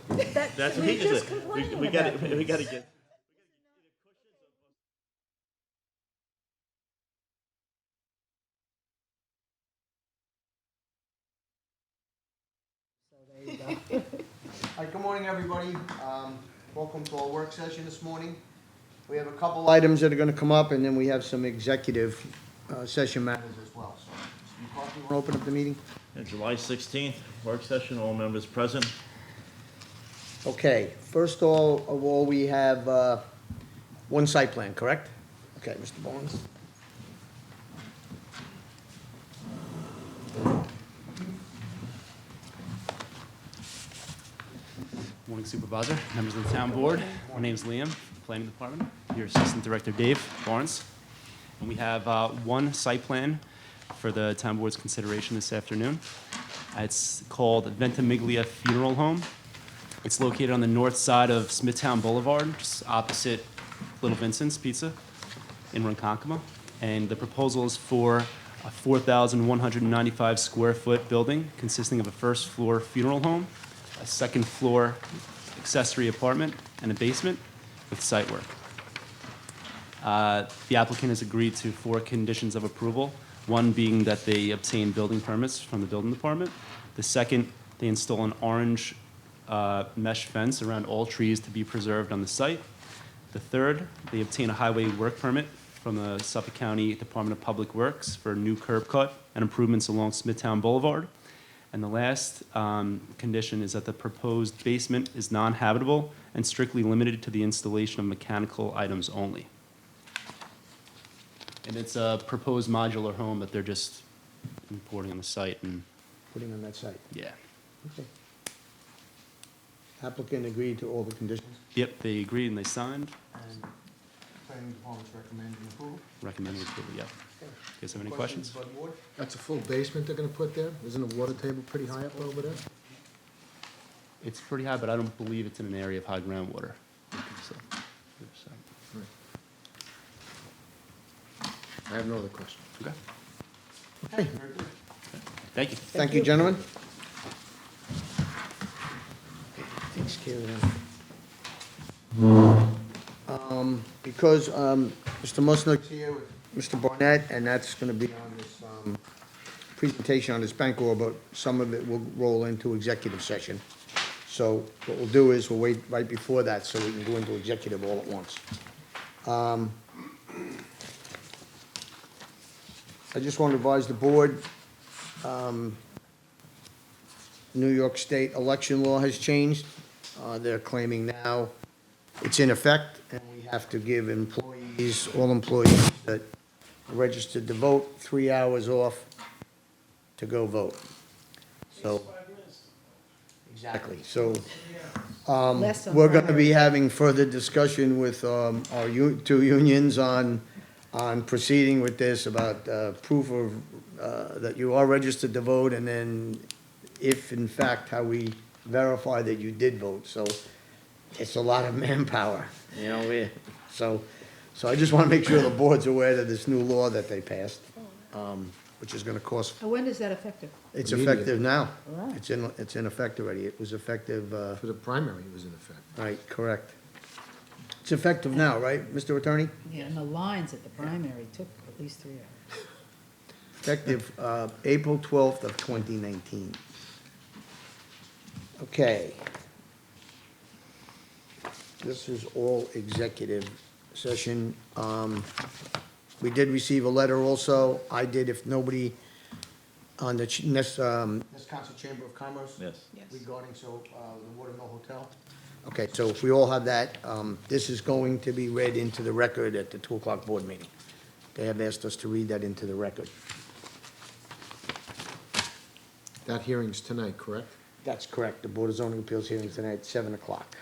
That's what he just said. We got to get. All right, good morning, everybody. Welcome to our work session this morning. We have a couple items that are going to come up, and then we have some executive session matters as well. So, Mr. McCarthy, want to open up the meeting? July 16th, work session, all members present. Okay, first of all, we have one site plan, correct? Okay, Mr. Barnes. Morning Supervisor, members of the town board. My name is Liam, Planning Department. Your Assistant Director Dave Barnes. And we have one site plan for the town board's consideration this afternoon. It's called Ventimiglia Funeral Home. It's located on the north side of Smithtown Boulevard, just opposite Little Vincent's Pizza in Ronkonkoma. And the proposal is for a 4,195 square foot building consisting of a first floor funeral home, a second floor accessory apartment, and a basement with site work. The applicant has agreed to 4 conditions of approval, one being that they obtain building permits from the building department. The second, they install an orange mesh fence around all trees to be preserved on the site. The third, they obtain a highway work permit from the Suffolk County Department of Public Works for new curb cut and improvements along Smithtown Boulevard. And the last condition is that the proposed basement is non-habitable and strictly limited to the installation of mechanical items only. And it's a proposed modular home that they're just importing on the site and, Putting on that site. yeah. Okay. Applicant agreed to all the conditions, Yep, they agreed and they signed, and planning department's recommending approval. recommended approval, yep. Okay. You guys have any questions? by the board? That's a full basement they're gonna put there? Isn't the water table pretty high up over there? It's pretty high, but I don't believe it's in an area of high groundwater. So, I have no other questions. okay, Okay, thank you. thank you, gentlemen. Takes care of that. Because Mr. Musnick's here with Mr. Barnett, and that's going to be on this presentation on this bank law, but some of it will roll into executive session. So what we'll do is we'll wait right before that so we can go into executive all at once. I just want to advise the board, New York State election law has changed. They're claiming now it's in effect, and we have to give employees, all employees that are registered to vote, 3 hours off to go vote. So, exactly. So, Less than we're going to be primary. having further discussion with our 2 unions on proceeding with this, about proof of, that you are registered to vote, and then if in fact how we verify that you did vote. So it's a lot of manpower, you know, so I just want to make sure the board's aware of this new law that they passed, which is going to cost, When is that effective? it's Immediate. effective now. All right. It's in effect already. It was effective, For the primary, it was in effect. right, correct. It's effective now, right, Mr. Attorney? Yeah, and the lines at the primary took at least 3 hours. Effective April 12th of 2019. Okay. This is all executive session. We did receive a letter also. I did, if nobody, on the Wisconsin Chamber of Commerce. Yes. Regarding, the Watermill Hotel. Okay, so if we all have that, this is going to be read into the record at the 2 o'clock board meeting. They have asked us to read that into the record. That hearing's tonight, correct? That's correct. The Board of Zoning Appeals hearing tonight at 7 o'clock.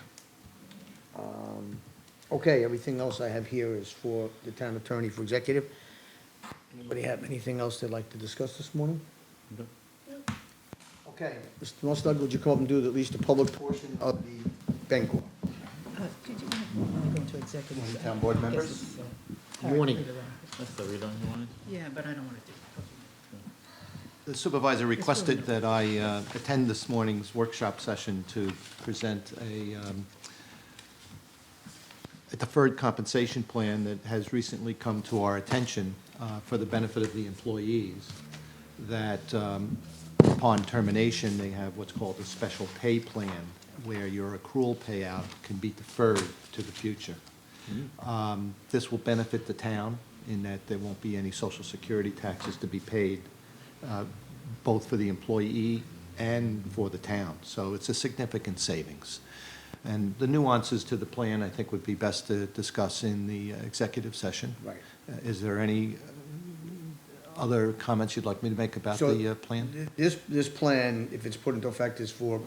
Okay, everything else I have here is for the town attorney for executive. Anybody have anything else they'd like to discuss this morning? No. Okay, Mr. Mustard, would you come up and do at least the public portion of the banquet? Did you want to go into executive? Morning, town board I guess members. it's, Morning. later on. That's the read on you wanted? Yeah, but I don't want to do The supervisor requested that I attend this morning's workshop session to present a deferred compensation plan that has recently come to our attention for the benefit of the employees, that upon termination, they have what's called a special pay plan, where your accrual payout can be deferred to the future. This will benefit the town in that there won't be any Social Security taxes to be paid, both for the employee and for the town. So it's a significant savings. And the nuances to the plan, I think, would be best to discuss in the executive session. Right. Is there any other comments you'd like me to make about So, the plan? This plan, if it's put into effect, is for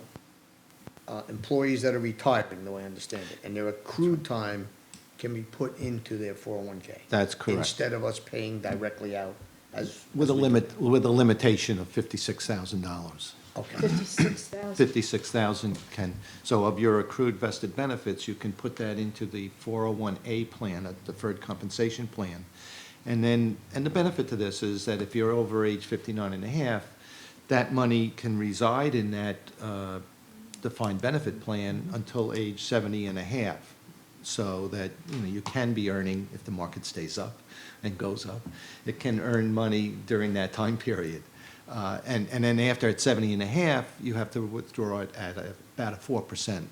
employees that are retiring, the way I understand it, and their accrued time can be put into their 401K. That's correct. Instead of us paying directly out as. With a as we limit, with a limitation of $56,000. Okay, 56,000. 56,000 can, so of your accrued vested benefits, you can put that into the 401A plan, a deferred compensation plan. And then, and the benefit to this is that if you're over age 59 and a half, that money can reside in that defined benefit plan until age 70 and a half. So that, you can be earning, if the market stays up and goes up, it can earn money during that time period. And then after at 70 and a half, you have to withdraw it at about a 4%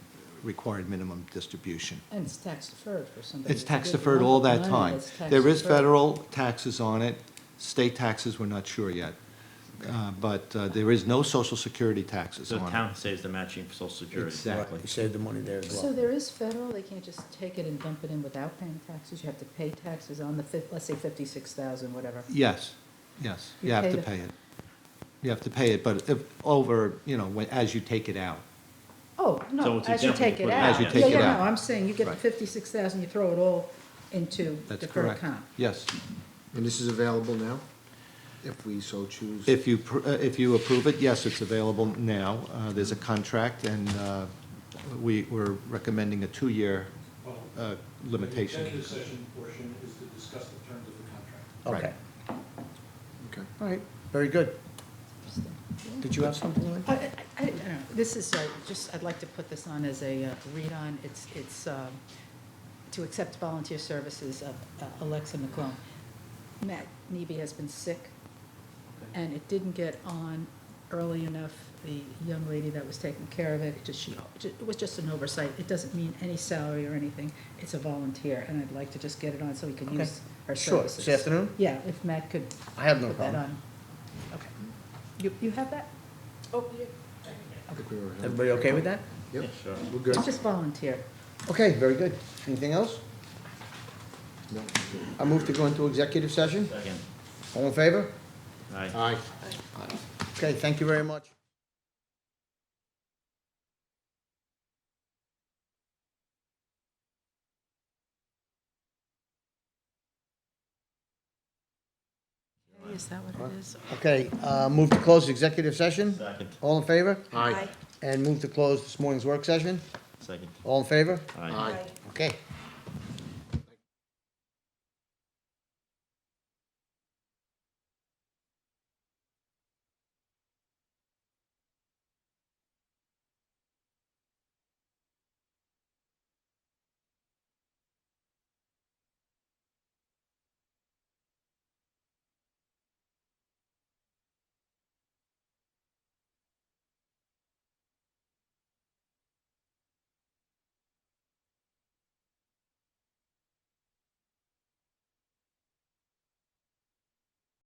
required minimum distribution. And it's tax deferred for somebody. It's with a tax good deferred lump all of that money time. that's tax There is deferred. federal taxes on it, state taxes, we're not sure yet. But there is no Social Security taxes So the on it. town saves the matching for Social Security. Exactly. you save the money there as So well. there is federal, they can't just take it and dump it in without paying taxes? You have to pay taxes on the, let's say 56,000, whatever. Yes, yes, You you have pay to the- pay it. You have to pay it, but if over, as you take it out. Oh, So no, it's as you example, take you it put it out. As you take Yeah, it yeah, out. no, I'm saying you get the Right. 56,000, you throw it all into That's deferred correct. comp. Yes. And this is available now, if we so choose? If you approve it, yes, it's available now. There's a contract, and we're recommending a 2-year limitation. The executive session portion is to discuss the terms of the contract. Okay, Okay. all right, very good. Did you have something, Lynn? I don't know, this is just, I'd like to put this on as a read-on. It's to accept volunteer services of Alexa McClone. Matt Neby has been sick, and it didn't get on early enough. The young lady that was taking care of it, it was just an oversight. It doesn't mean any salary or anything. It's a volunteer, and I'd like to just get it on so we can Okay. use her Sure, services. this afternoon? Yeah, if Matt could I have no put that problem. on. Okay. You have that? Oh, yeah. I think we were- Everybody okay with that? Yeah, Yep, sure. we're good. It's just volunteer. Okay, very good. Anything else? No, I move to go into executive session. Second. All in favor? Aye. aye. Okay, thank you very much. Is that what it is? Okay, move to close executive session. Second. All in favor? Aye. And move to close this morning's work session. Second. All in favor? Aye. Aye. Okay.